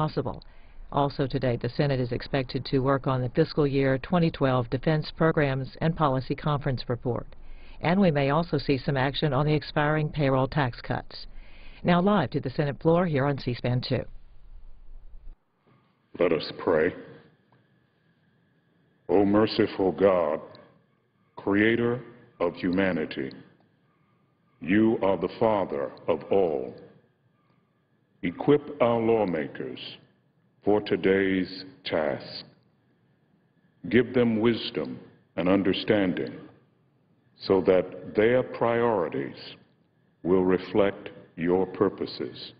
possible. Also today, the Senate is expected to work on the fiscal year 2012 Defense Programs and Policy Conference report. And we may also see some action on the expiring payroll tax cuts. Now live to the Senate floor here on C-SPAN 2. Let us pray. O merciful God, creator of humanity, you are the Father of all. Equip our lawmakers for today's task. Give them wisdom and understanding so that their priorities will reflect your purposes.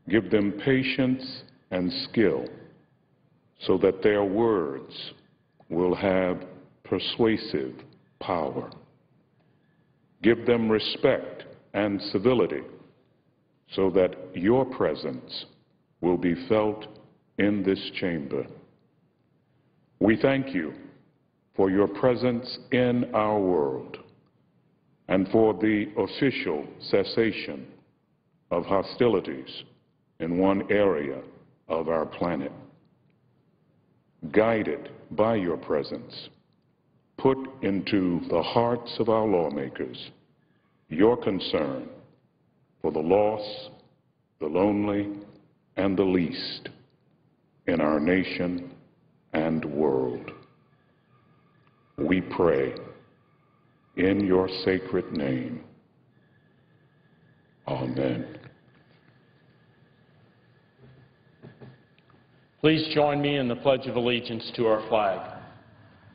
Give them patience and skill so that their words will have persuasive power. Give them respect and civility so that your presence will be felt in this chamber. We thank you for your presence in our world and for the official cessation of hostilities in one area of our planet. Guided by your presence, put into the hearts of our lawmakers your concern for the lost, the lonely, and the least in our nation and world. We pray in your sacred name. Amen. Please join me in the Pledge of Allegiance to our flag.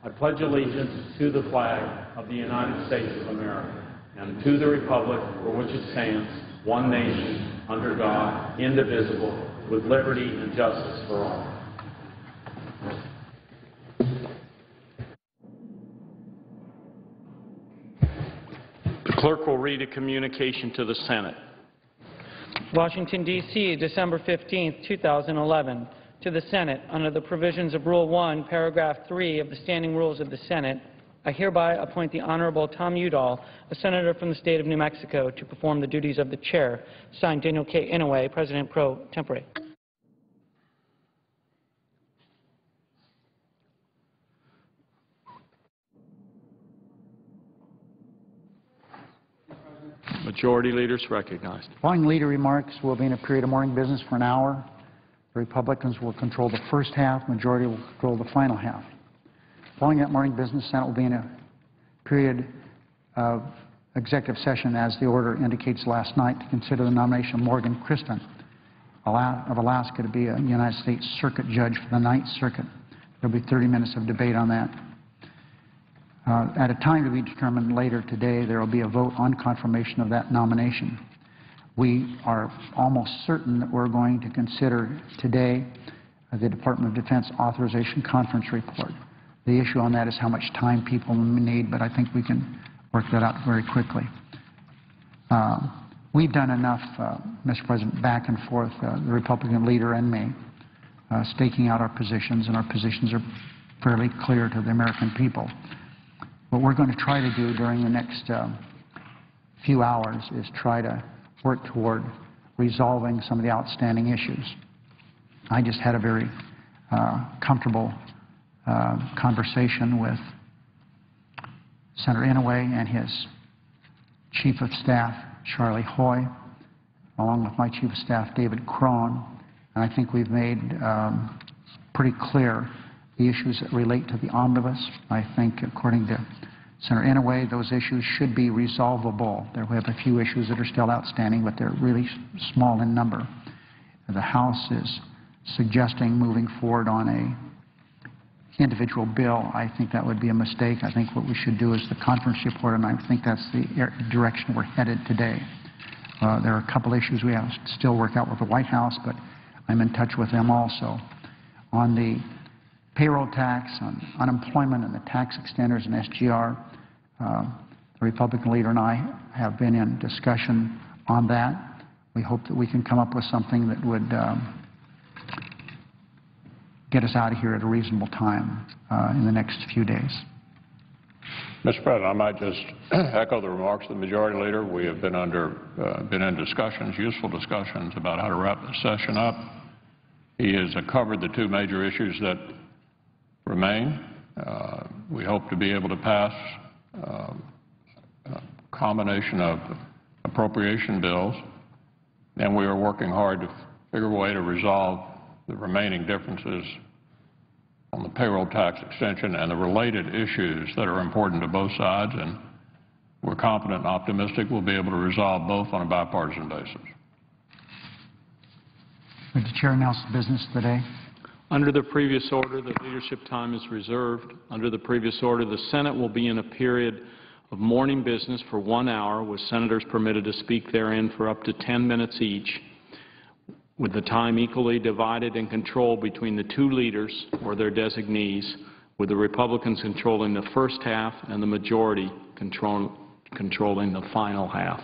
I pledge allegiance to the flag of the United States of America and to the republic for which it stands, one nation, under God, indivisible, with liberty and justice for all. The clerk will read a communication to the Senate. Washington, D.C., December 15, 2011. To the Senate, under the provisions of Rule 1, Paragraph 3 of the Standing Rules of the Senate, I hereby appoint the Honorable Tom Udall, a senator from the state of New Mexico, to perform the duties of the chair. Signed, Daniel K. Inouye, President pro tempore. Majority leaders recognized. Following leader remarks, we'll be in a period of morning business for an hour. The Republicans will control the first half, majority will control the final half. Following that morning business, Senate will be in a period of executive session, as the order indicates last night, to consider the nomination of Morgan Christen of Alaska to be a United States Circuit Judge for the Ninth Circuit. There will be 30 minutes of debate on that. At a time to be determined later today, there will be a vote on confirmation of that nomination. We are almost certain that we're going to consider today the Department of Defense Authorization Conference report. The issue on that is how much time people need, but I think we can work that out very quickly. We've done enough, Mr. President, back and forth, the Republican leader and me, staking out our positions, and our positions are fairly clear to the American people. What we're going to try to do during the next few hours is try to work toward resolving some of the outstanding issues. I just had a very comfortable conversation with Senator Inouye and his Chief of Staff, Charlie Hoy, along with my Chief of Staff, David Crone, and I think we've made pretty clear the issues that relate to the omnibus. I think, according to Senator Inouye, those issues should be resolvable. There we have a few issues that are still outstanding, but they're really small in number. The House is suggesting moving forward on a individual bill. I think that would be a mistake. I think what we should do is the conference report, and I think that's the direction we're headed today. There are a couple issues we have to still work out with the White House, but I'm in touch with them also. On the payroll tax, on unemployment and the tax extenders and SGR, the Republican leader and I have been in discussion on that. We hope that we can come up with something that would get us out of here at a reasonable time in the next few days. Mr. President, I might just echo the remarks of the Majority Leader. We have been in discussions, useful discussions, about how to wrap this session up. He has covered the two major issues that remain. We hope to be able to pass a combination of appropriation bills, and we are working hard to figure a way to resolve the remaining differences on the payroll tax extension and the related issues that are important to both sides, and we're confident and optimistic we'll be able to resolve both on a bipartisan basis. Would the chair announce the business of the day? Under the previous order, the leadership time is reserved. Under the previous order, the Senate will be in a period of morning business for 1 hour, with senators permitted to speak therein for up to 10 minutes each, with the time equally divided and controlled between the two leaders or their designees, with the Republicans controlling the first half and the majority controlling the final half.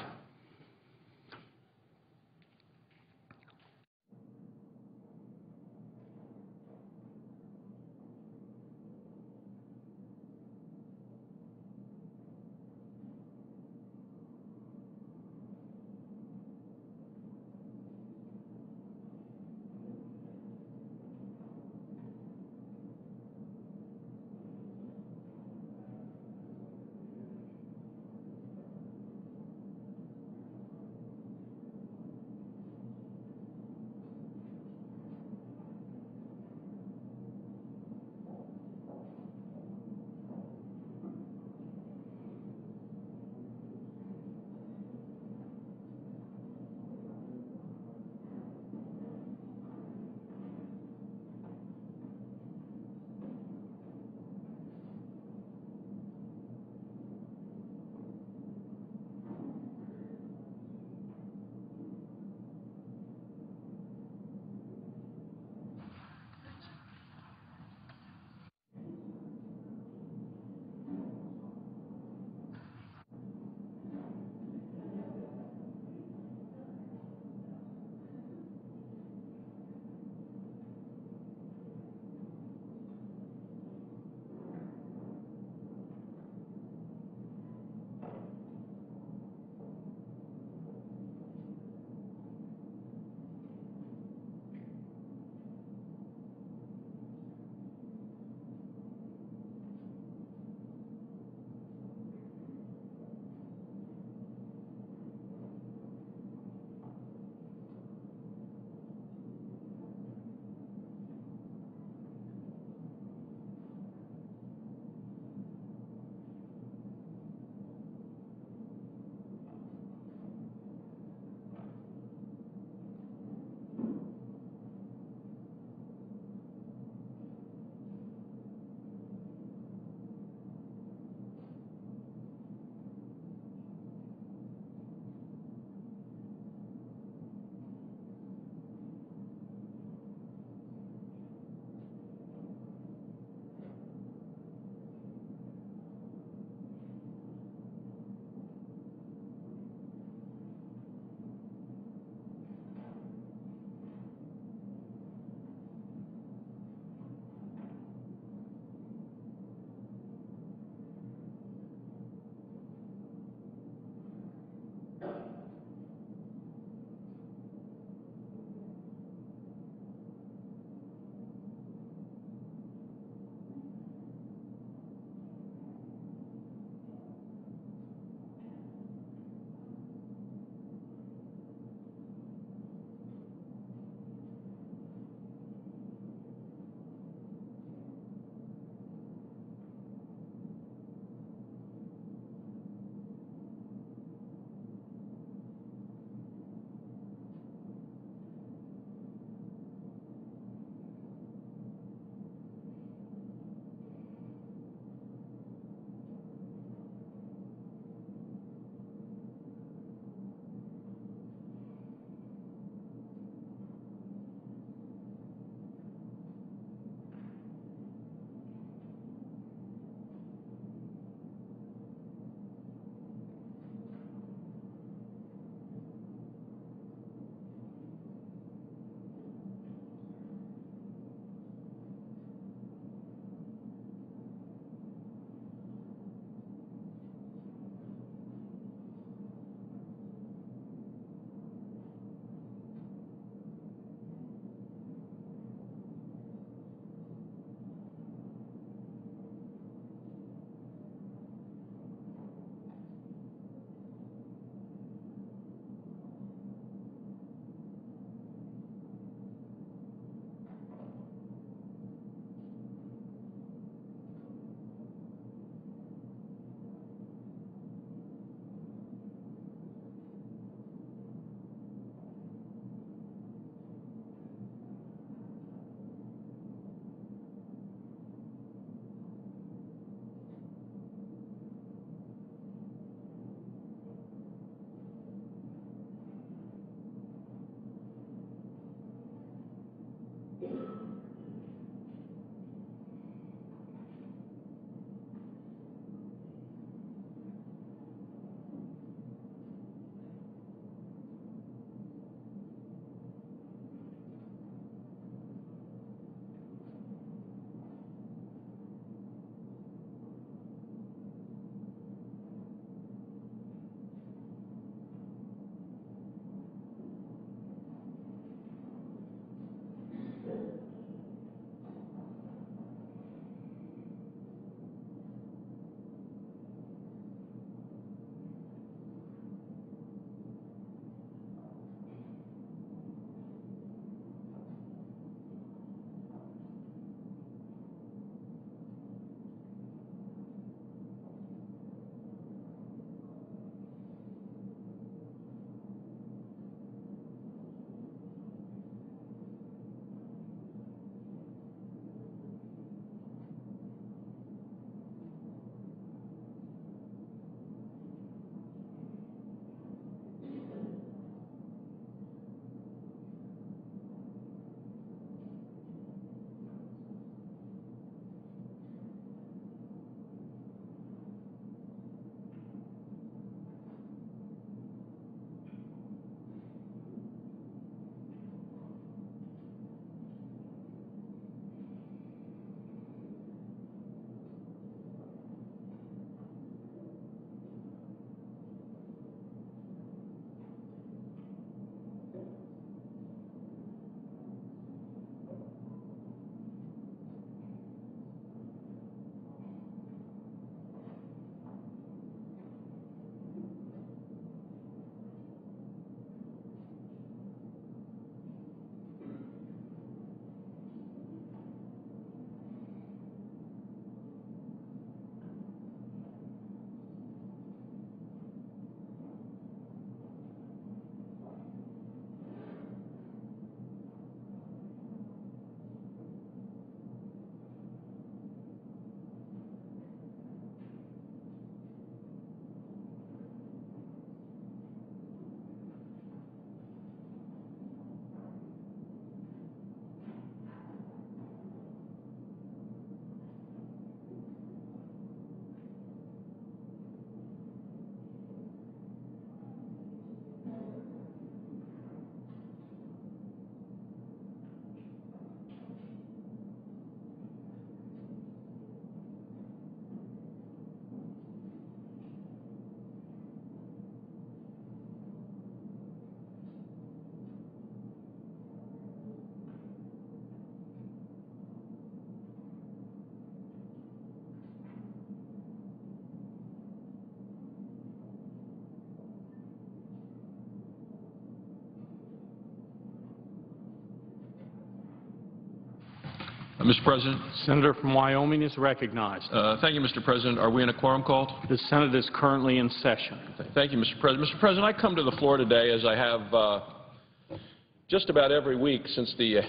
Mr. President. Senator from Wyoming is recognized. Thank you, Mr. President. Are we in a quorum called? The Senate is currently in session. Thank you, Mr. President. Mr. President, I come to the floor today, as I have just about every week since the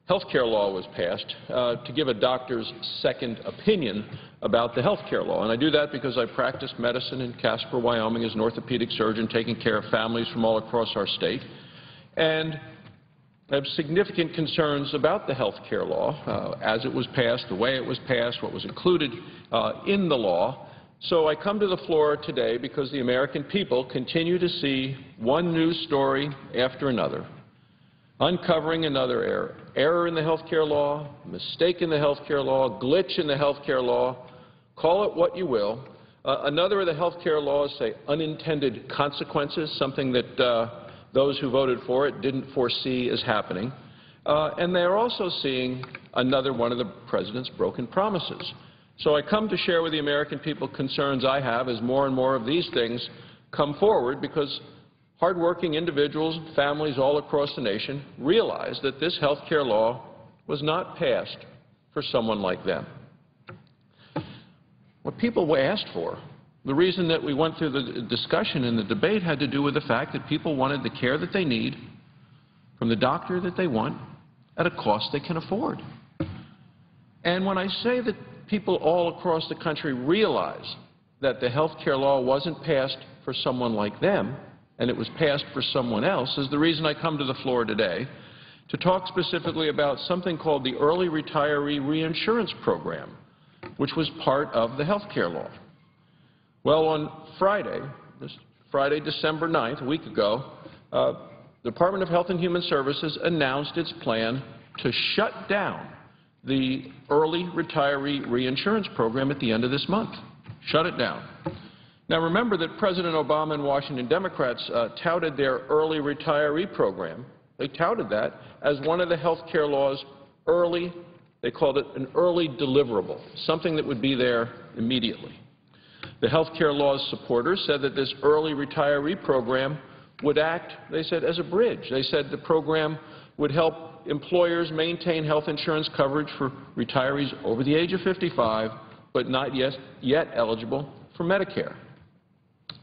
health care law was passed, to give a doctor's second opinion about the health care law. And I do that because I practiced medicine in Casper, Wyoming as an orthopedic surgeon taking care of families from all across our state. And I have significant concerns about the health care law as it was passed, the way it was passed, what was included in the law. So I come to the floor today because the American people continue to see one news story after another, uncovering another error in the health care law, mistake in the health care law, glitch in the health care law, call it what you will. Another of the health care laws say unintended consequences, something that those who voted for it didn't foresee as happening. And they are also seeing another one of the President's broken promises. So I come to share with the American people concerns I have as more and more of these things come forward, because hardworking individuals, families all across the nation realize that this health care law was not passed for someone like them. What people asked for, the reason that we went through the discussion and the debate, had to do with the fact that people wanted the care that they need from the doctor that they want at a cost they can afford. And when I say that people all across the country realize that the health care law wasn't passed for someone like them and it was passed for someone else, is the reason I come to the floor today to talk specifically about something called the Early Retiree Reinsurance Program, which was part of the health care law. Well, on Friday, December 9th, a week ago, the Department of Health and Human Services announced its plan to shut down the Early Retiree Reinsurance Program at the end of this month. Shut it down. Now, remember that President Obama and Washington Democrats touted their Early Retiree Program. They touted that as one of the health care law's early, they called it an early deliverable, something that would be there immediately. The health care law's supporters said that this early retiree program would act, they said, as a bridge. They said the program would help employers maintain health insurance coverage for retirees over the age of 55, but not yet eligible for Medicare.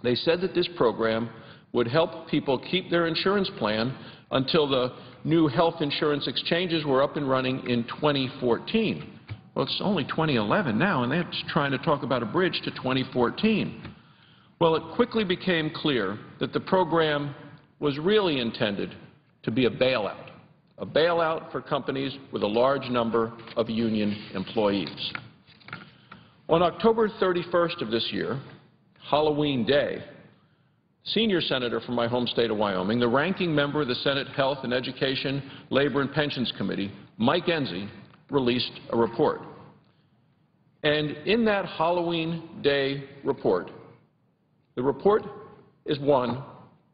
They said that this program would help people keep their insurance plan until the new health insurance exchanges were up and running in 2014. Well, it's only 2011 now, and they're trying to talk about a bridge to 2014. Well, it quickly became clear that the program was really intended to be a bailout for companies with a large number of union employees. On October 31st of this year, Halloween Day, senior senator from my home state of Wyoming, the ranking member of the Senate Health and Education, Labor and Pensions Committee, Mike Enzi, released a report. And in that Halloween Day report, the report is one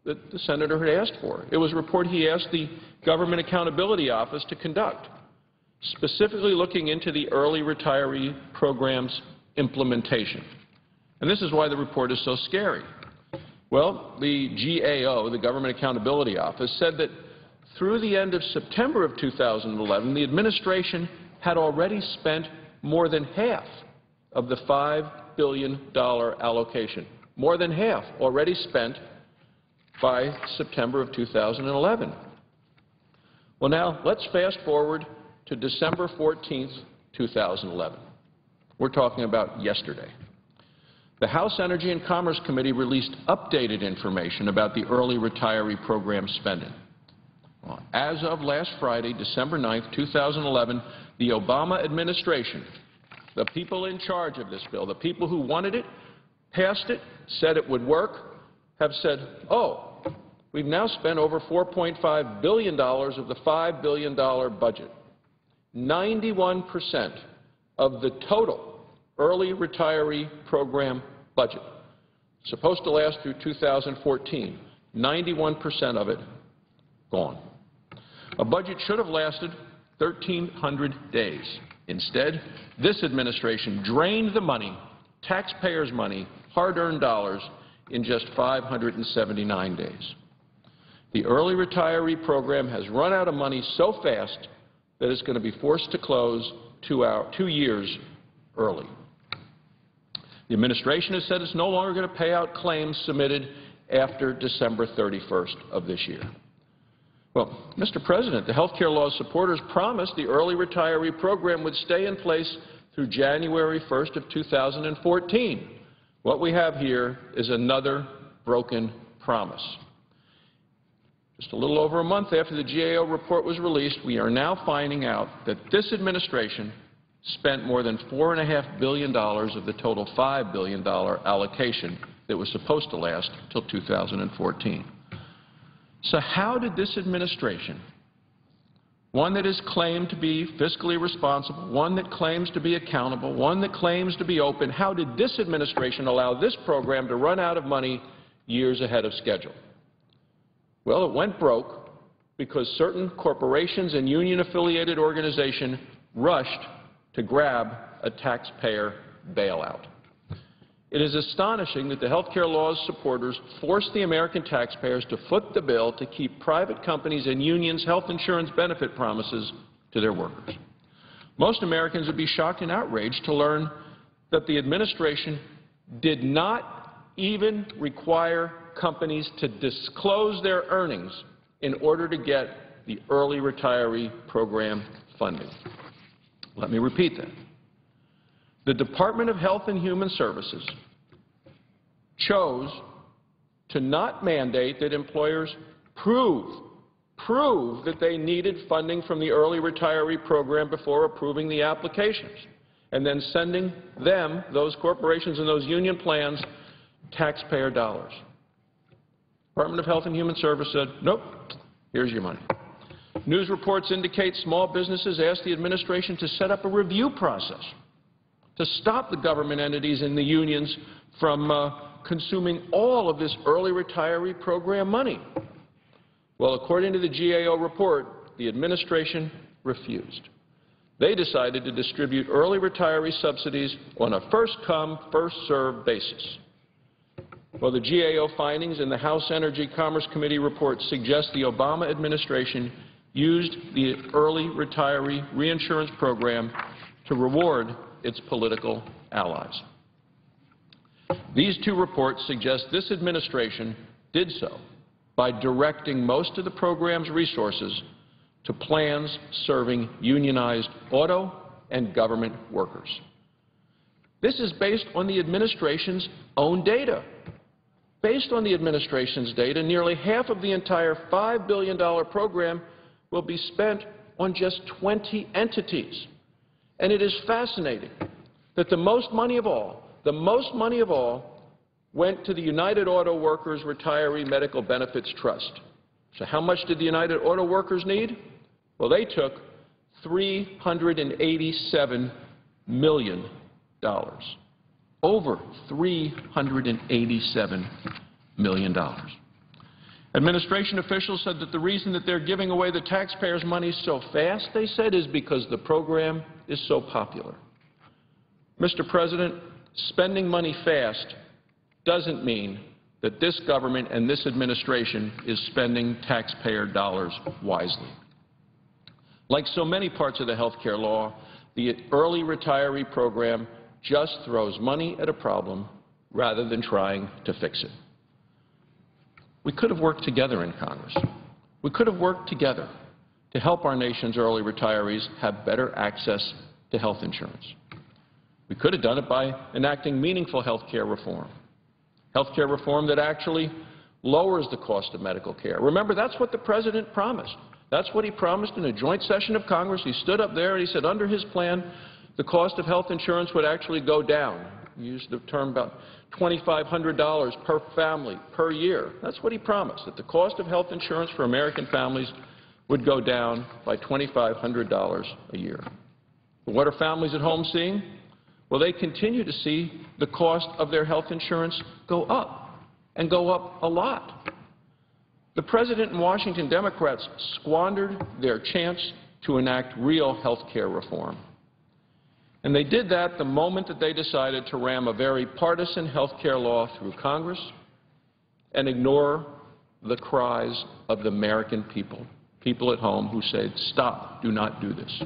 that the senator had asked for. It was a report he asked the Government Accountability Office to conduct, specifically looking into the early retiree program's implementation. And this is why the report is so scary. Well, the GAO, the Government Accountability Office, said that through the end of September of 2011, the administration had already spent more than half of the $5 billion allocation. More than half already spent by September of 2011. Well, now, let's fast forward to December 14th, 2011. We're talking about yesterday. The House Energy and Commerce Committee released updated information about the early retiree program spending. Well, as of last Friday, December 9th, 2011, the Obama administration, the people in charge of this bill, the people who wanted it, passed it, said it would work, have said, oh, we've now spent over $4.5 billion of the $5 billion budget. 91% of the total early retiree program budget, supposed to last through 2014, 91% of it gone. A budget should have lasted 1,300 days. Instead, this administration drained the money, taxpayers' money, hard-earned dollars, in just 579 days. The early retiree program has run out of money so fast that it's going to be forced to close 2 years early. The administration has said it's no longer going to pay out claims submitted after December 31st of this year. Well, Mr. President, the health care law supporters promised the early retiree program would stay in place through January 1st of 2014. What we have here is another broken promise. Just a little over a month after the GAO report was released, we are now finding out that this administration spent more than $4.5 billion of the total $5 billion allocation that was supposed to last until 2014. So how did this administration, one that is claimed to be fiscally responsible, one that claims to be accountable, one that claims to be open, how did this administration allow this program to run out of money years ahead of schedule? Well, it went broke because certain corporations and union-affiliated organizations rushed to grab a taxpayer bailout. It is astonishing that the health care law's supporters forced the American taxpayers to foot the bill to keep private companies and unions' health insurance benefit promises to their workers. Most Americans would be shocked and outraged to learn that the administration did not even require companies to disclose their earnings in order to get the early retiree program funding. Let me repeat that. The Department of Health and Human Services chose to not mandate that employers prove that they needed funding from the early retiree program before approving the applications, and then sending them, those corporations and those union plans, taxpayer dollars. Department of Health and Human Services said, nope, here's your money. News reports indicate small businesses asked the administration to set up a review process to stop the government entities and the unions from consuming all of this early retiree program money. Well, according to the GAO report, the administration refused. They decided to distribute early retiree subsidies on a first-come, first-served basis. Well, the GAO findings in the House Energy Commerce Committee report suggest the Obama administration used the early retiree reinsurance program to reward its political allies. These two reports suggest this administration did so by directing most of the program's resources to plans serving unionized auto and government workers. This is based on the administration's own data. Based on the administration's data, nearly half of the entire $5 billion program will be spent on just 20 entities. And it is fascinating that the most money of all went to the United Auto Workers Retiree Medical Benefits Trust. So how much did the United Auto Workers need? Well, they took $387 million. Over $387 million. Administration officials said that the reason that they're giving away the taxpayers' money so fast, they said, is because the program is so popular. Mr. President, spending money fast doesn't mean that this government and this administration is spending taxpayer dollars wisely. Like so many parts of the health care law, the early retiree program just throws money at a problem rather than trying to fix it. We could have worked together in Congress. We could have worked together to help our nation's early retirees have better access to health insurance. We could have done it by enacting meaningful health care reform that actually lowers the cost of medical care. Remember, that's what the President promised. That's what he promised in a joint session of Congress. He stood up there and he said under his plan, the cost of health insurance would actually go down. He used the term about $2,500 per family per year. That's what he promised, that the cost of health insurance for American families would go down by $2,500 a year. But what are families at home seeing? Well, they continue to see the cost of their health insurance go up, and go up a lot. The President and Washington Democrats squandered their chance to enact real health care reform. And they did that the moment that they decided to ram a very partisan health care law through Congress and ignore the cries of the American people. people at home who said, stop, do not do this.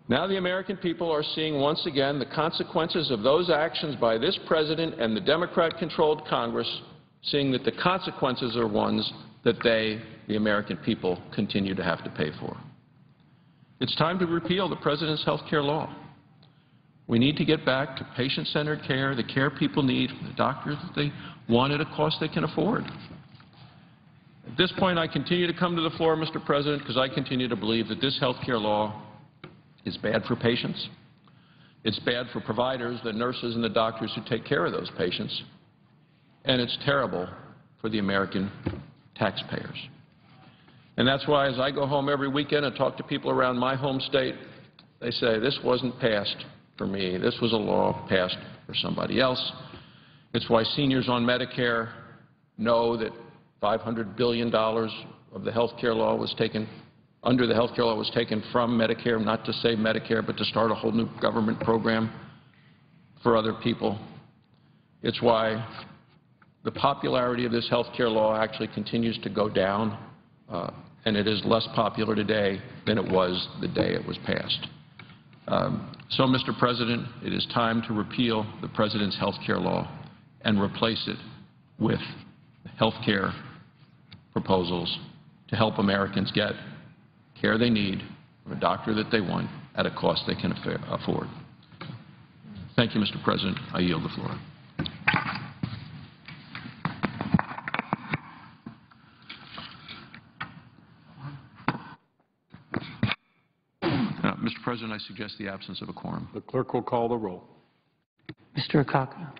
Now the American people are seeing once again the consequences of those actions by this President and the Democrat-controlled Congress, seeing that the consequences are ones that they, the American people, continue to have to pay for. It's time to repeal the President's health care law. We need to get back to patient-centered care, the care people need from the doctors that they want at a cost they can afford. At this point, I continue to come to the floor, Mr. President, because I continue to believe that this health care law is bad for patients. It's bad for providers, the nurses and the doctors who take care of those patients. And it's terrible for the American taxpayers. And that's why as I go home every weekend and talk to people around my home state, they say, this wasn't passed for me. This was a law passed for somebody else. It's why seniors on Medicare know that $500 billion of the health care law was taken under the health care law was taken from Medicare, not to save Medicare, but to start a whole new government program for other people. It's why the popularity of this health care law actually continues to go down, and it is less popular today than it was the day it was passed. So, Mr. President, it is time to repeal the President's health care law and replace it with health care proposals to help Americans get care they need from a doctor that they want at a cost they can afford. Thank you, Mr. President. I yield the floor. Mr. President, I suggest the absence of a quorum. The clerk will call the roll. Mr. Akaka.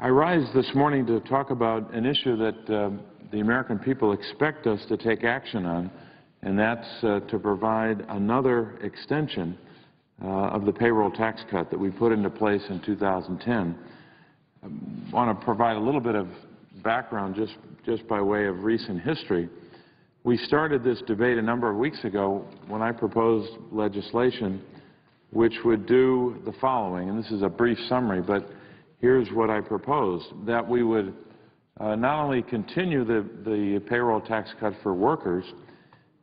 I rise this morning to talk about an issue that the American people expect us to take action on, and that's to provide another extension of the payroll tax cut that we put into place in 2010. I want to provide a little bit of background just by way of recent history. We started this debate a number of weeks ago when I proposed legislation which would do the following, and this is a brief summary, but here's what I proposed: that we would not only continue the payroll tax cut for workers,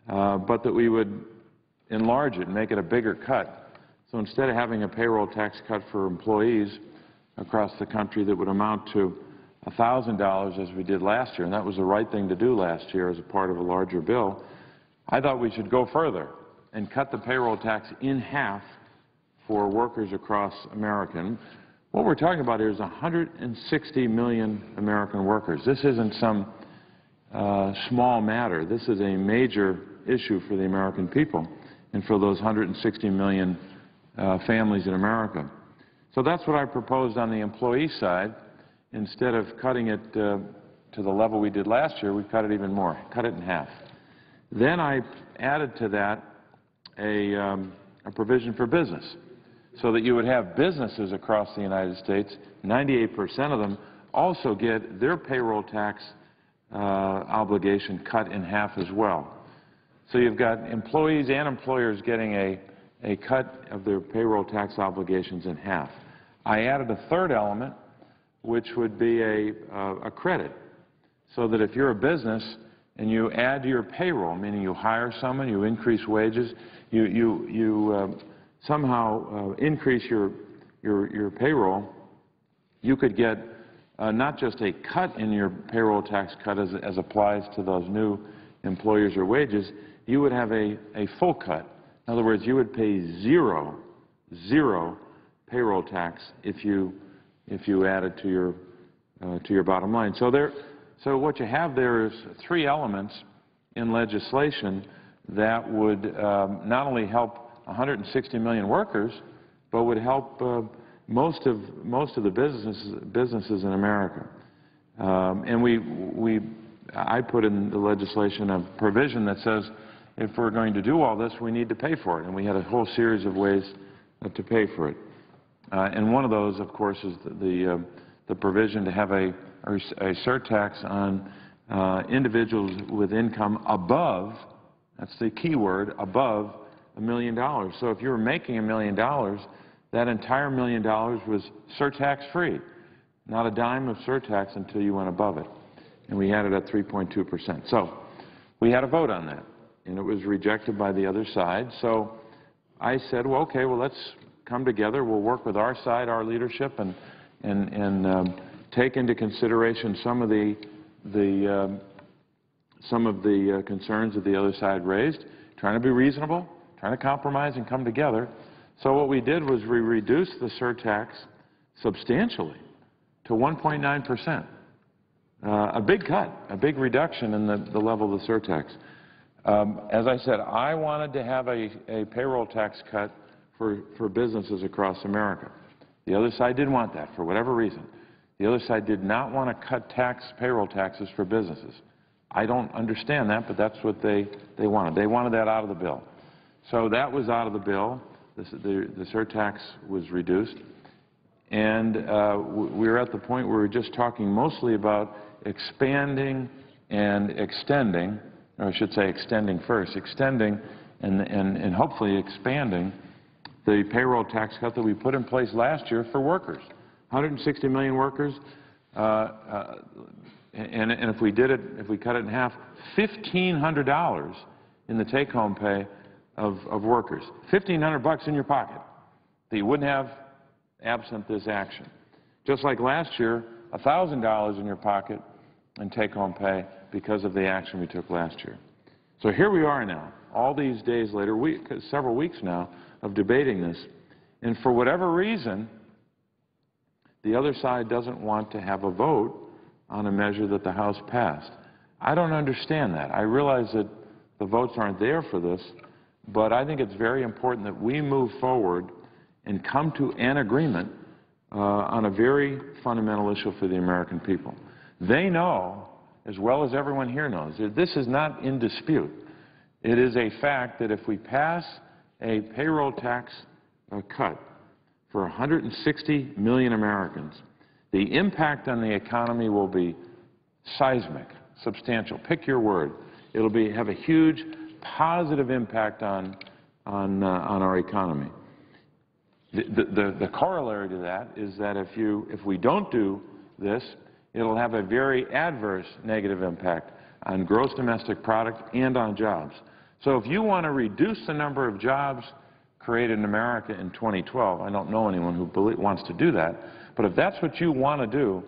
but that we would enlarge it and make it a bigger cut. So instead of having a payroll tax cut for employees across the country that would amount to $1,000 as we did last year, and that was the right thing to do last year as a part of a larger bill, I thought we should go further and cut the payroll tax in half for workers across America. And what we're talking about here is 160 million American workers. This isn't some small matter. This is a major issue for the American people and for those 160 million families in America. So that's what I proposed on the employee side. Instead of cutting it to the level we did last year, we cut it even more, cut it in half. Then I added to that a provision for business, so that you would have businesses across the United States, 98% of them, also get their payroll tax obligation cut in half as well. So you've got employees and employers getting a cut of their payroll tax obligations in half. I added a third element, which would be a credit, so that if you're a business and you add to your payroll, meaning you hire someone, you increase wages, you somehow increase your payroll, you could get not just a cut in your payroll tax cut as applies to those new employers or wages, you would have a full cut. In other words, you would pay zero payroll tax if you add it to your bottom line. So what you have there is three elements in legislation that would not only help 160 million workers, but would help most of the businesses in America. And I put in the legislation a provision that says if we're going to do all this, we need to pay for it, and we had a whole series of ways to pay for it. And one of those, of course, is the provision to have a surtax on individuals with income above, that's the key word, above $1 million. So if you were making $1 million, that entire $1 million was surtax free, not a dime of surtax until you went above it. And we had it at 3.2%. So we had a vote on that, and it was rejected by the other side. So I said, well, okay, well, let's come together. We'll work with our side, our leadership, and take into consideration some of the concerns that the other side raised, trying to be reasonable, trying to compromise and come together. So what we did was we reduced the surtax substantially to 1.9%. A big cut, a big reduction in the level of the surtax. As I said, I wanted to have a payroll tax cut for businesses across America. The other side didn't want that for whatever reason. The other side did not want to cut payroll taxes for businesses. I don't understand that, but that's what they wanted. They wanted that out of the bill. So that was out of the bill. The surtax was reduced. And we were at the point where we were just talking mostly about expanding and extending, or I should say extending first, extending and hopefully expanding the payroll tax cut that we put in place last year for workers. 160 million workers, and if we did it, if we cut it in half, $1,500 in the take-home pay of workers. $1,500 in your pocket that you wouldn't have absent this action. Just like last year, $1,000 in your pocket in take-home pay because of the action we took last year. So here we are now, all these days later, several weeks now, of debating this. And for whatever reason, the other side doesn't want to have a vote on a measure that the House passed. I don't understand that. I realize that the votes aren't there for this, but I think it's very important that we move forward and come to an agreement on a very fundamental issue for the American people. They know, as well as everyone here knows, that this is not in dispute. It is a fact that if we pass a payroll tax cut for 160 million Americans, the impact on the economy will be seismic, substantial. Pick your word. It'll have a huge positive impact on our economy. The corollary to that is that if we don't do this, it'll have a very adverse negative impact on gross domestic product and on jobs. So if you want to reduce the number of jobs created in America in 2012, I don't know anyone who wants to do that, but if that's what you want to do,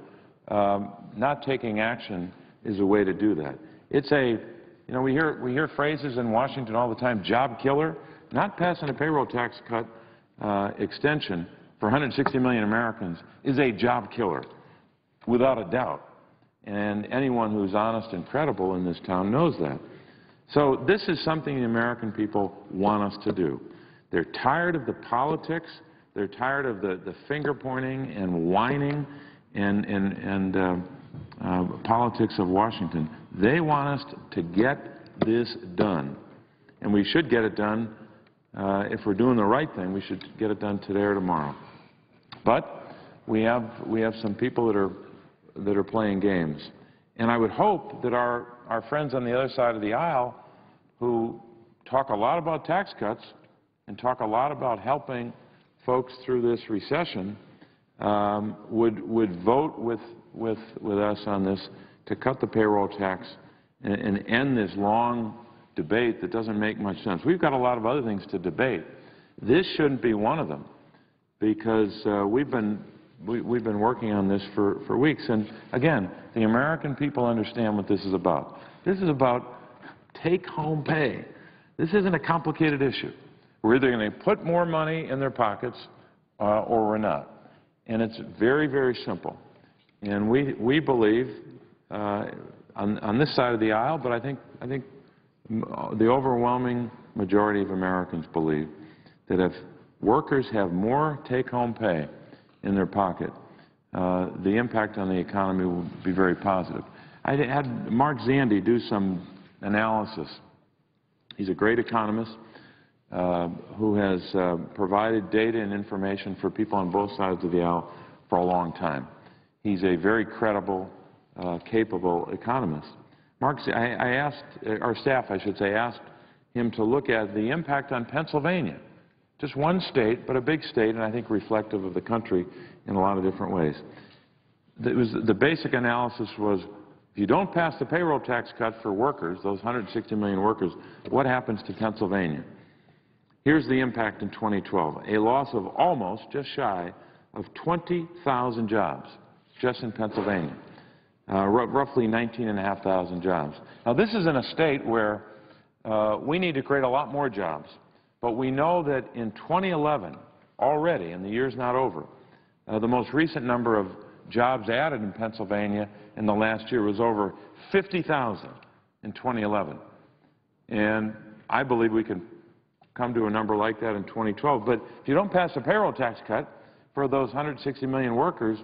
not taking action is a way to do that. It's we hear phrases in Washington all the time, job killer. Not passing a payroll tax cut extension for 160 million Americans is a job killer, without a doubt. And anyone who's honest and credible in this town knows that. So this is something the American people want us to do. They're tired of the politics. They're tired of the finger-pointing and whining and politics of Washington. They want us to get this done. And we should get it done. If we're doing the right thing, we should get it done today or tomorrow. But we have some people that are playing games. And I would hope that our friends on the other side of the aisle, who talk a lot about tax cuts and talk a lot about helping folks through this recession, would vote with us on this to cut the payroll tax and end this long debate that doesn't make much sense. We've got a lot of other things to debate. This shouldn't be one of them, because we've been working on this for weeks. And again, the American people understand what this is about. This is about take-home pay. This isn't a complicated issue. We're either going to put more money in their pockets or we're not. And it's very, very simple. And we believe on this side of the aisle, but I think the overwhelming majority of Americans believe that if workers have more take-home pay in their pocket, the impact on the economy will be very positive. I had Mark Zandi do some analysis. He's a great economist who has provided data and information for people on both sides of the aisle for a long time. He's a very credible, capable economist. I asked, our staff, I should say, asked him to look at the impact on Pennsylvania. Just one state, but a big state, and I think reflective of the country in a lot of different ways. The basic analysis was, if you don't pass the payroll tax cut for workers, those 160 million workers, what happens to Pennsylvania? Here's the impact in 2012. A loss of almost, just shy, of 20,000 jobs, just in Pennsylvania. Roughly 19,500 jobs. Now, this is in a state where we need to create a lot more jobs. But we know that in 2011, already, and the year's not over, the most recent number of jobs added in Pennsylvania in the last year was over 50,000 in 2011. And I believe we can come to a number like that in 2012. But if you don't pass a payroll tax cut for those 160 million workers,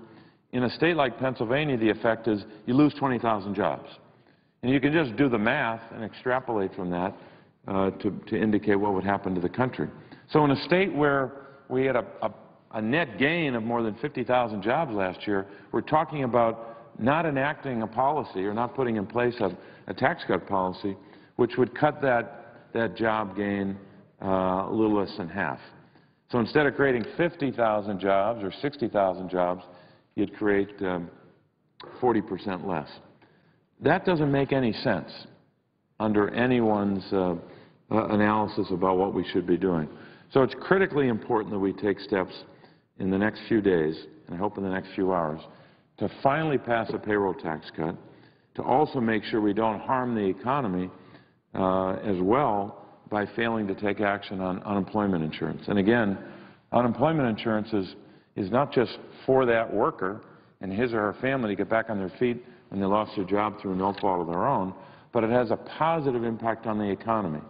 in a state like Pennsylvania, the effect is you lose 20,000 jobs. And you can just do the math and extrapolate from that to indicate what would happen to the country. So in a state where we had a net gain of more than 50,000 jobs last year, we're talking about not enacting a policy or not putting in place a tax cut policy which would cut that job gain a little less than half. So instead of creating 50,000 jobs or 60,000 jobs, you'd create 40% less. That doesn't make any sense under anyone's analysis about what we should be doing. So it's critically important that we take steps in the next few days, and I hope in the next few hours, to finally pass a payroll tax cut, to also make sure we don't harm the economy as well by failing to take action on unemployment insurance. And again, unemployment insurance is not just for that worker and his or her family to get back on their feet when they lost their job through no fault of their own, but it has a positive impact on the economy.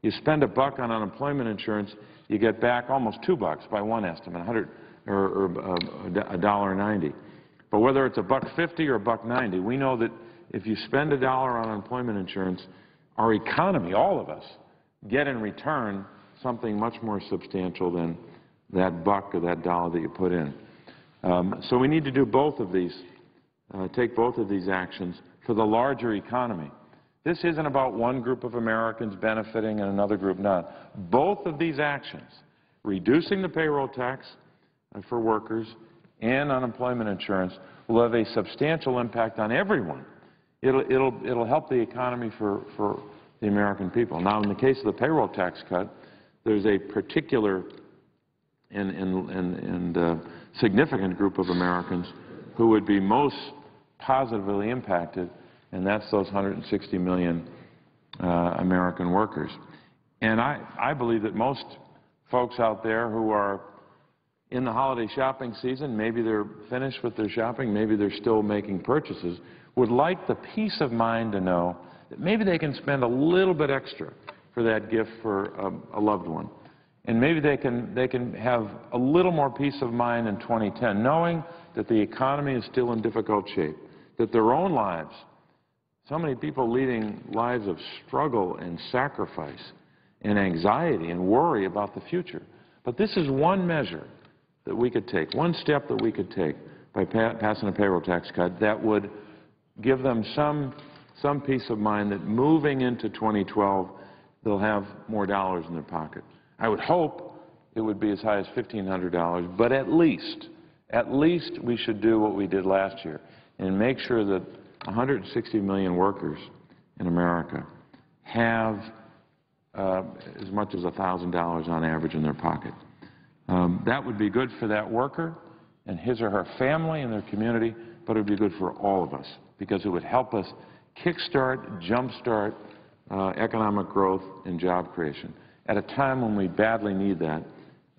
You spend $1 on unemployment insurance, you get back almost $2 by one estimate, or $1.90. But whether it's $1.50 or $1.90, we know that if you spend $1 on unemployment insurance, our economy, all of us, get in return something much more substantial than that buck or that dollar that you put in. So we need to do both of these, take both of these actions for the larger economy. This isn't about one group of Americans benefiting and another group not. Both of these actions, reducing the payroll tax for workers and unemployment insurance, will have a substantial impact on everyone. It'll help the economy for the American people. Now, in the case of the payroll tax cut, there's a particular and significant group of Americans who would be most positively impacted, and that's those 160 million American workers. And I believe that most folks out there who are in the holiday shopping season, maybe they're finished with their shopping, maybe they're still making purchases, would like the peace of mind to know that maybe they can spend a little bit extra for that gift for a loved one. And maybe they can have a little more peace of mind in 2010, knowing that the economy is still in difficult shape, that their own lives, so many people leading lives of struggle and sacrifice and anxiety and worry about the future. But this is one measure that we could take, one step that we could take by passing a payroll tax cut that would give them some peace of mind that moving into 2012, they'll have more dollars in their pocket. I would hope it would be as high as $1,500, but at least we should do what we did last year and make sure that 160 million workers in America have as much as $1,000 on average in their pocket. That would be good for that worker and his or her family and their community, but it would be good for all of us because it would help us kickstart, jumpstart economic growth and job creation at a time when we badly need that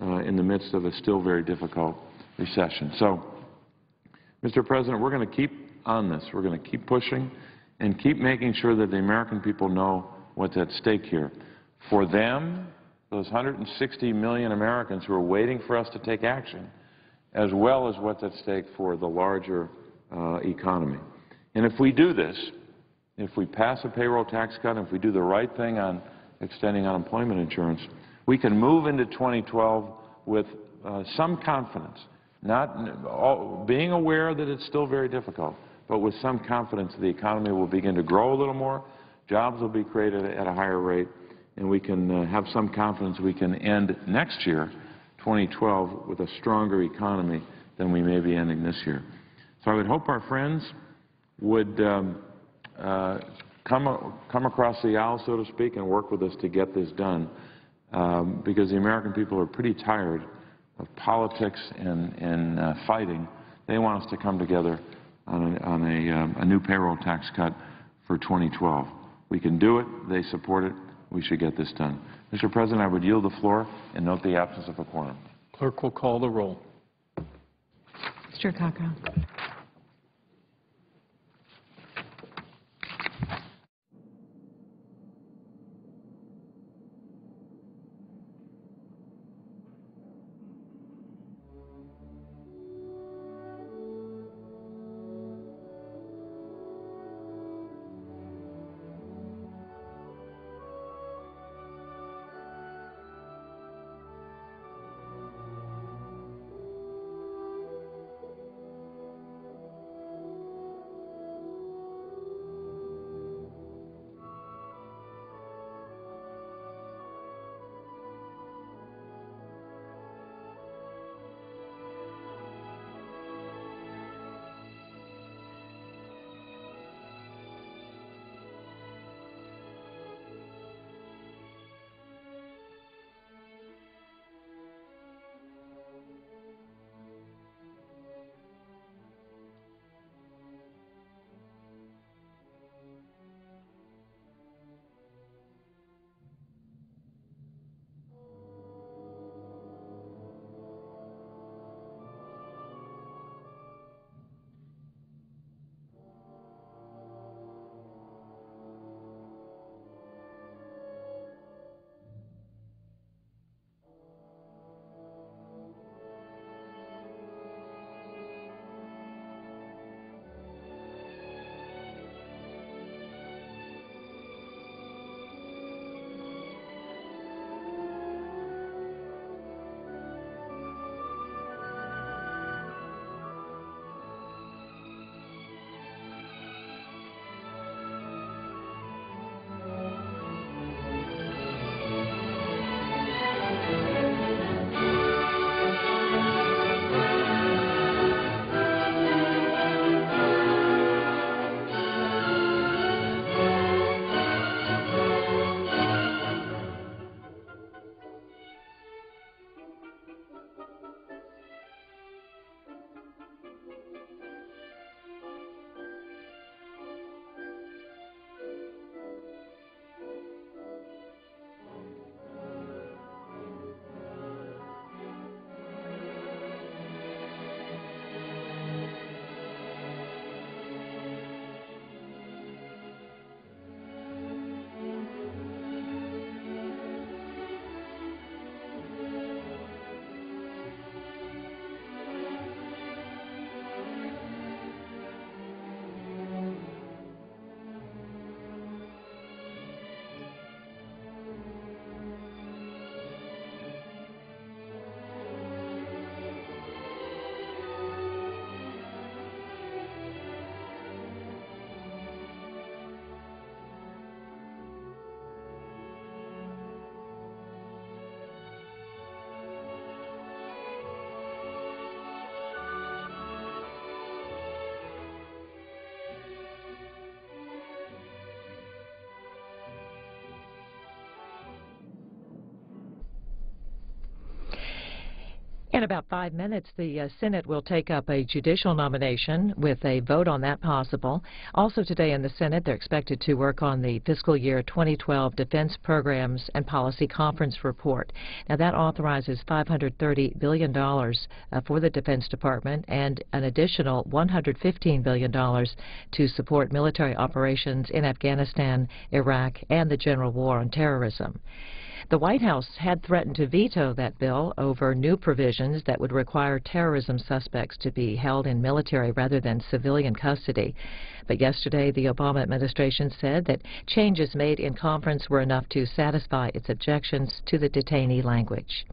in the midst of a still very difficult recession. So, Mr. President, we're going to keep on this. We're going to keep pushing and keep making sure that the American people know what's at stake here. For them, those 160 million Americans who are waiting for us to take action, as well as what's at stake for the larger economy. And if we do this, if we pass a payroll tax cut, if we do the right thing on extending unemployment insurance, we can move into 2012 with some confidence, not being aware that it's still very difficult, but with some confidence the economy will begin to grow a little more, jobs will be created at a higher rate, and we can have some confidence we can end next year, 2012, with a stronger economy than we may be ending this year. So I would hope our friends would come across the aisle, so to speak, and work with us to get this done, because the American people are pretty tired of politics and fighting. They want us to come together on a new payroll tax cut for 2012. We can do it. They support it. We should get this done. Mr. President, I would yield the floor and note the absence of a quorum. Clerk will call the roll. Mr. Cockrell. In about 5 minutes, the Senate will take up a judicial nomination with a vote on that possible. Also today in the Senate, they're expected to work on the fiscal year 2012 Defense Programs and Policy Conference report. Now, that authorizes $530 billion for the Defense Department and an additional $115 billion to support military operations in Afghanistan, Iraq, and the general war on terrorism. The White House had threatened to veto that bill over new provisions that would require terrorism suspects to be held in military rather than civilian custody. But yesterday, the Obama administration said that changes made in conference were enough to satisfy its objections to the detainee language.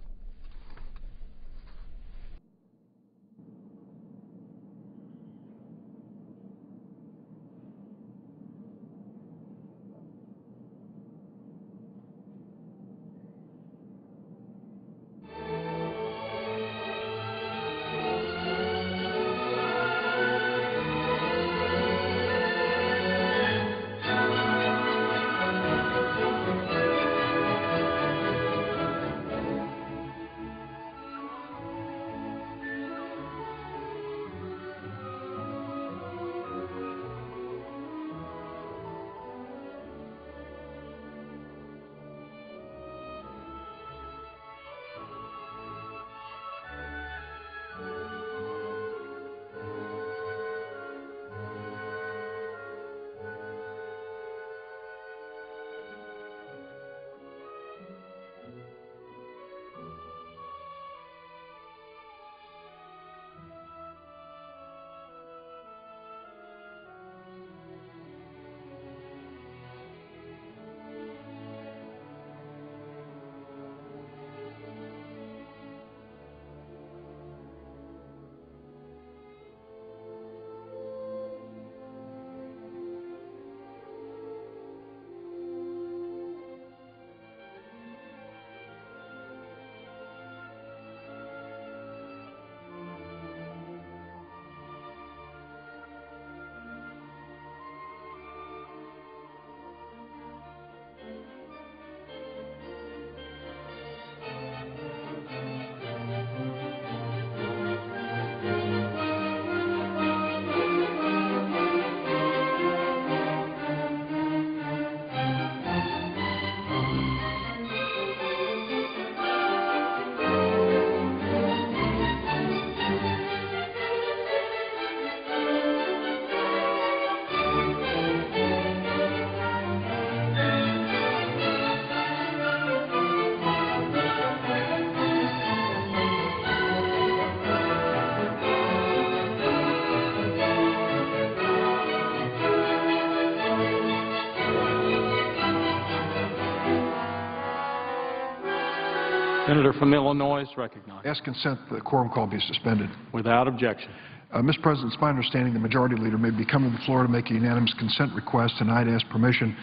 Senator from Illinois is recognized. Ask consent that the quorum call be suspended. Without objection. Mr. President, it's my understanding the Majority Leader may be coming to the floor to make a unanimous consent request, and I'd ask permission,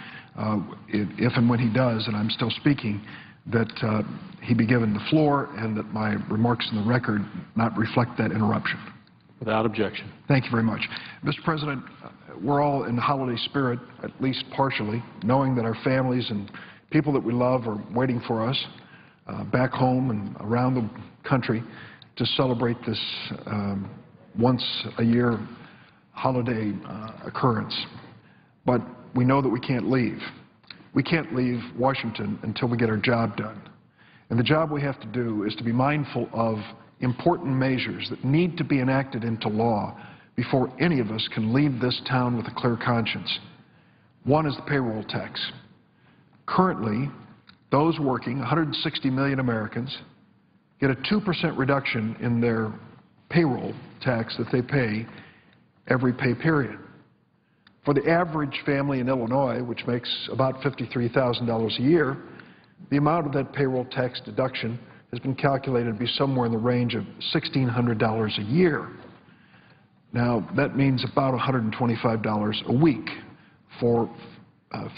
if and when he does, and I'm still speaking, that he be given the floor and that my remarks in the record not reflect that interruption. Without objection. Thank you very much. Mr. President, we're all in the holiday spirit, at least partially, knowing that our families and people that we love are waiting for us back home and around the country to celebrate this once-a-year holiday occurrence. But we know that we can't leave. We can't leave Washington until we get our job done. And the job we have to do is to be mindful of important measures that need to be enacted into law before any of us can leave this town with a clear conscience. One is the payroll tax. Currently, those working, 160 million Americans, get a 2% reduction in their payroll tax that they pay every pay period. For the average family in Illinois, which makes about $53,000 a year, the amount of that payroll tax deduction has been calculated to be somewhere in the range of $1,600 a year. Now, that means about $125 a week for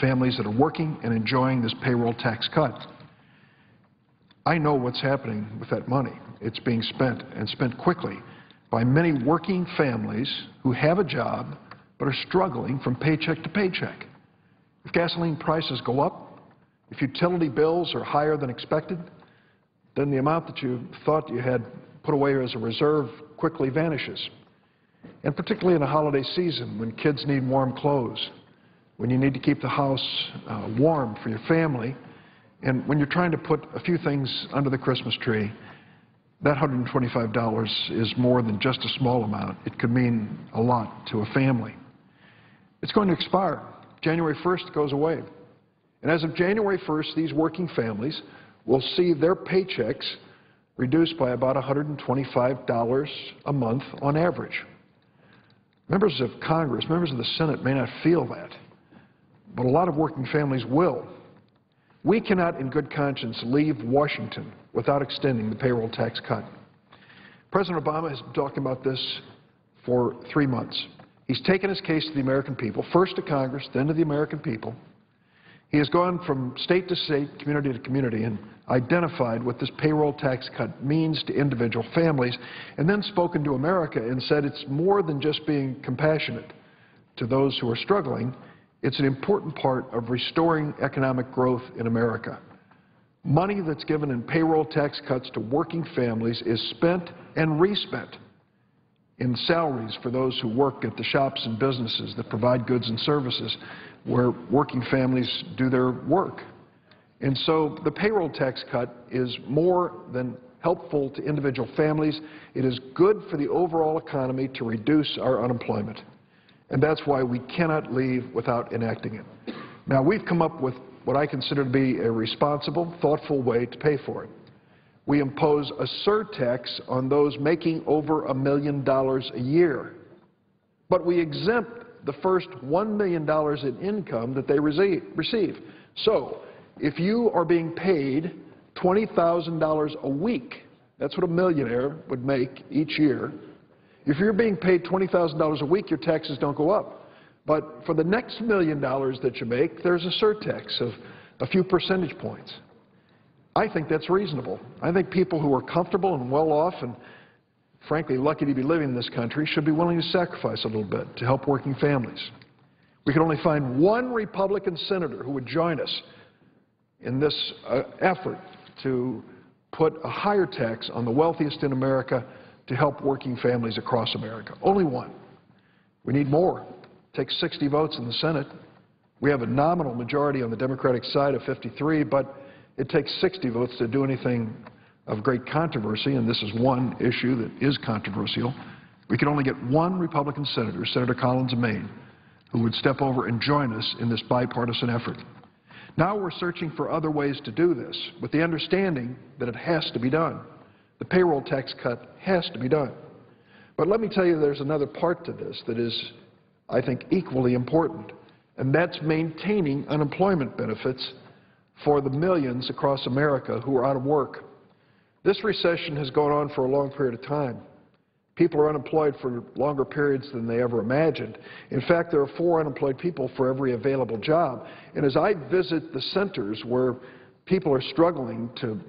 families that are working and enjoying this payroll tax cut. I know what's happening with that money. It's being spent, and spent quickly, by many working families who have a job but are struggling from paycheck to paycheck. If gasoline prices go up, if utility bills are higher than expected, then the amount that you thought you had put away as a reserve quickly vanishes. And particularly in a holiday season when kids need warm clothes, when you need to keep the house warm for your family, and when you're trying to put a few things under the Christmas tree, that $125 is more than just a small amount. It could mean a lot to a family. It's going to expire. January 1st goes away. And as of January 1st, these working families will see their paychecks reduced by about $125 a month on average. Members of Congress, members of the Senate may not feel that, but a lot of working families will. We cannot in good conscience leave Washington without extending the payroll tax cut. President Obama has been talking about this for 3 months. He's taken his case to the American people, first to Congress, then to the American people. He has gone from state to state, community to community, and identified what this payroll tax cut means to individual families, and then spoken to America and said it's more than just being compassionate to those who are struggling. It's an important part of restoring economic growth in America. Money that's given in payroll tax cuts to working families is spent and respent in salaries for those who work at the shops and businesses that provide goods and services where working families do their work. And so the payroll tax cut is more than helpful to individual families. It is good for the overall economy to reduce our unemployment. And that's why we cannot leave without enacting it. Now, we've come up with what I consider to be a responsible, thoughtful way to pay for it. We impose a surtax on those making over $1 million a year, but we exempt the first $1 million in income that they receive. So, if you are being paid $20,000 a week, that's what a millionaire would make each year. If you're being paid $20,000 a week, your taxes don't go up. But for the next $1 million that you make, there's a surtax of a few percentage points. I think that's reasonable. I think people who are comfortable and well off and, frankly, lucky to be living in this country should be willing to sacrifice a little bit to help working families. We could only find one Republican senator who would join us in this effort to put a higher tax on the wealthiest in America to help working families across America. Only one. We need more. It takes 60 votes in the Senate. We have a nominal majority on the Democratic side of 53, but it takes 60 votes to do anything of great controversy, and this is one issue that is controversial. We could only get one Republican senator, Senator Collins of Maine, who would step over and join us in this bipartisan effort. Now we're searching for other ways to do this, with the understanding that it has to be done. The payroll tax cut has to be done. But let me tell you, there's another part to this that is, I think, equally important, and that's maintaining unemployment benefits for the millions across America who are out of work. This recession has gone on for a long period of time. People are unemployed for longer periods than they ever imagined. In fact, there are 4 unemployed people for every available job. And as I visit the centers where people are struggling to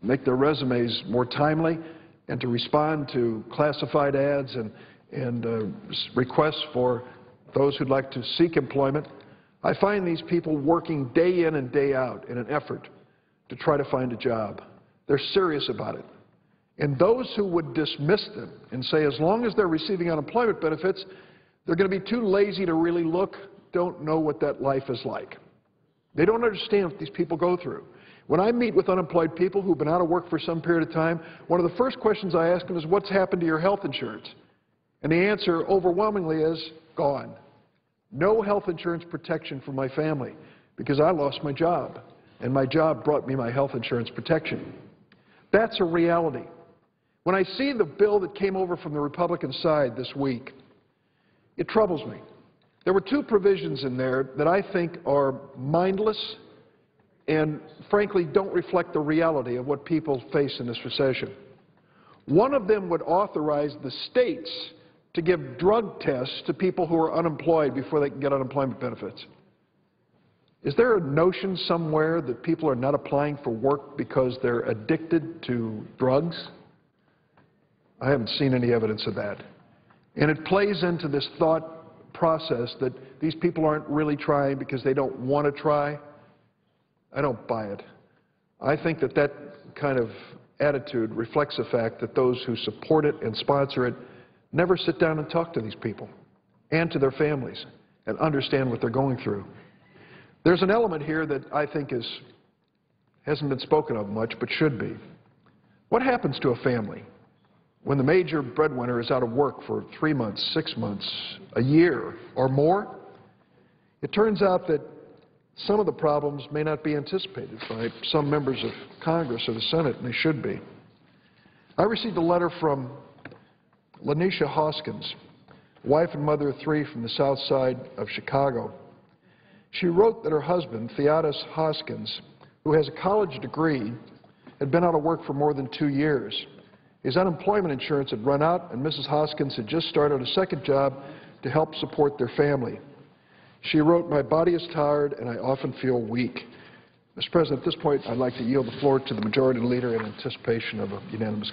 make their resumes more timely and to respond to classified ads and requests for those who'd like to seek employment, I find these people working day in and day out in an effort to try to find a job. They're serious about it. And those who would dismiss them and say as long as they're receiving unemployment benefits, they're going to be too lazy to really look, don't know what that life is like. They don't understand what these people go through. When I meet with unemployed people who've been out of work for some period of time, one of the first questions I ask them is, what's happened to your health insurance? And the answer overwhelmingly is, gone. No health insurance protection for my family because I lost my job, and my job brought me my health insurance protection. That's a reality. When I see the bill that came over from the Republican side this week, it troubles me. There were 2 provisions in there that I think are mindless and, frankly, don't reflect the reality of what people face in this recession. One of them would authorize the states to give drug tests to people who are unemployed before they can get unemployment benefits. Is there a notion somewhere that people are not applying for work because they're addicted to drugs? I haven't seen any evidence of that. And it plays into this thought process that these people aren't really trying because they don't want to try. I don't buy it. I think that that kind of attitude reflects the fact that those who support it and sponsor it never sit down and talk to these people and to their families and understand what they're going through. There's an element here that I think hasn't been spoken of much but should be. What happens to a family when the major breadwinner is out of work for 3 months, 6 months, a year or more? It turns out that some of the problems may not be anticipated by some members of Congress or the Senate, and they should be. I received a letter from Lanisha Hoskins, wife and mother of 3 from the south side of Chicago. She wrote that her husband, Theodis Hoskins, who has a college degree, had been out of work for more than 2 years. His unemployment insurance had run out, and Mrs. Hoskins had just started a second job to help support their family. She wrote, "My body is tired and I often feel weak." Mr. President, at this point, I'd like to yield the floor to the Majority Leader in anticipation of a unanimous